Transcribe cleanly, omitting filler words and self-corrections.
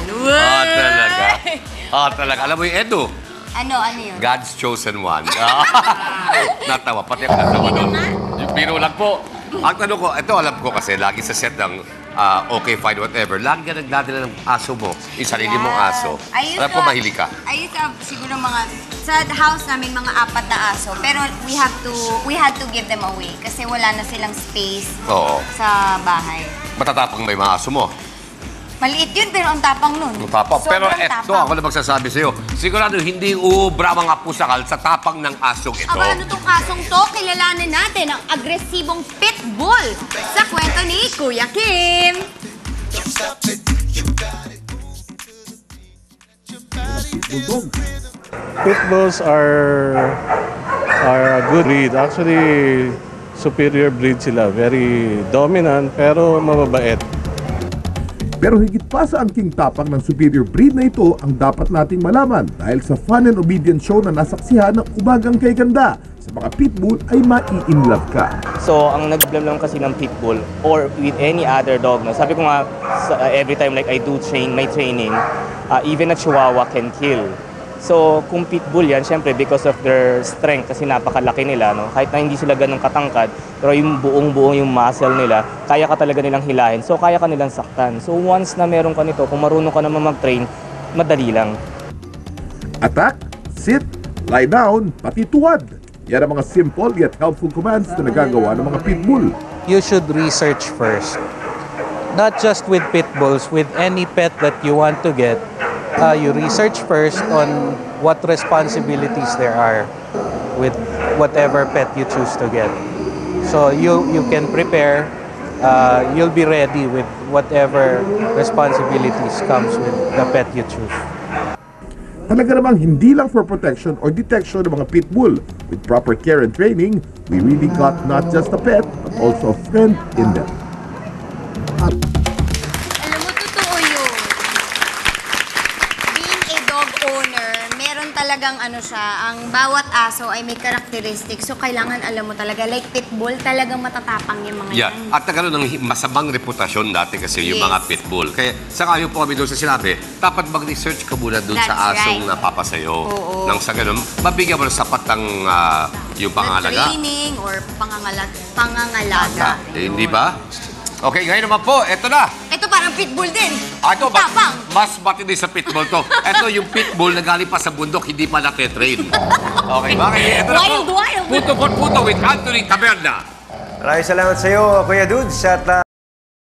naman. Ah, talaga. Ah, talaga. Alam mo yung Edo? Ano yun? God's chosen one. Natawa. Pati ako natawa doon. Yung biro lang po. Ang tanong ko, ito alam ko kasi lagi sa set ng okay, fine, whatever. Lagi ka nagdadala ng aso mo. Yung sarili mong aso. Alam ko, mahilig ka. I used to have siguro sa house namin mga 4 na aso. Pero we had to give them away kasi wala na silang space sa bahay. Matatapang ba yung mga aso mo? Maliit yun, pero ang tapang nun. Ang tapang. Pero eto, ako na magsasabi sa'yo. Sigurado, hindi uubra mga pusakal sa tapang ng asong ito. Aba, ano tong asong to? Kilalanin natin ang agresibong pitbull sa kwento ni Kuya Kim. Pitbulls are a good breed. Actually, superior breed sila. Very dominant, pero mababait. Pero higit pa sa angking tapang ng superior breed na ito ang dapat nating malaman dahil sa fun and obedience show na nasaksihan ng Umagang Kay Ganda. Sa mga pitbull ay mai-inlove ka. So, ang nag-blame lang kasi ng pitbull or with any other dog, no? Sabi ko nga, every time like I do my training, even a chihuahua can kill. So, kung pitbull yan, syempre because of their strength, kasi napakalaki nila, no? Kahit na hindi sila ganun katangkad, pero yung buong-buong yung muscle nila, kaya ka talaga nilang hilahin. So, kaya ka nilang saktan. So, once na meron ka nito, kung marunong ka naman mag-train, madali lang. Attack, sit, lie down, pati tuwad. Yan ang mga simple yet helpful commands na nagagawa ng mga pitbull. You should research first. Not just with pitbulls, with any pet that you want to get, you research first on what responsibilities there are with whatever pet you choose to get. So you can prepare, you'll be ready with whatever responsibilities comes with the pet you choose. Talaga namang hindi lang for protection or detection ng mga pitbull. With proper care and training, we really got not just a pet, but also a friend in them. Alam mo, totoo yun. Being a dog owner, meron talagang ang bawat aso ay may characteristics. So, kailangan alam mo talaga, like pitbull, talagang matatapang yung mga yan. At nagkaroon ng masamang reputasyon dati kasi yung mga pitbull. Kaya saka yung po kami doon sa sinabi, dapat mag-research ka muna doon sa asong napapasayo. Nang sa ganun, mabigyan mo ng sapat ng yung pangangalaga. Training or pangangalaga. Hindi ba? Okay, ngayon naman po, eto na. Ito parang pitbull din. Ito, tapang. mas matindi sa pitbull to. Ito yung pitbull na galing pa sa bundok, hindi pa natitrain. Okay ba? Ito na po. Wild. Puto with Anthony Taberna. Maraming salamat sa iyo, Kuya Dudes. At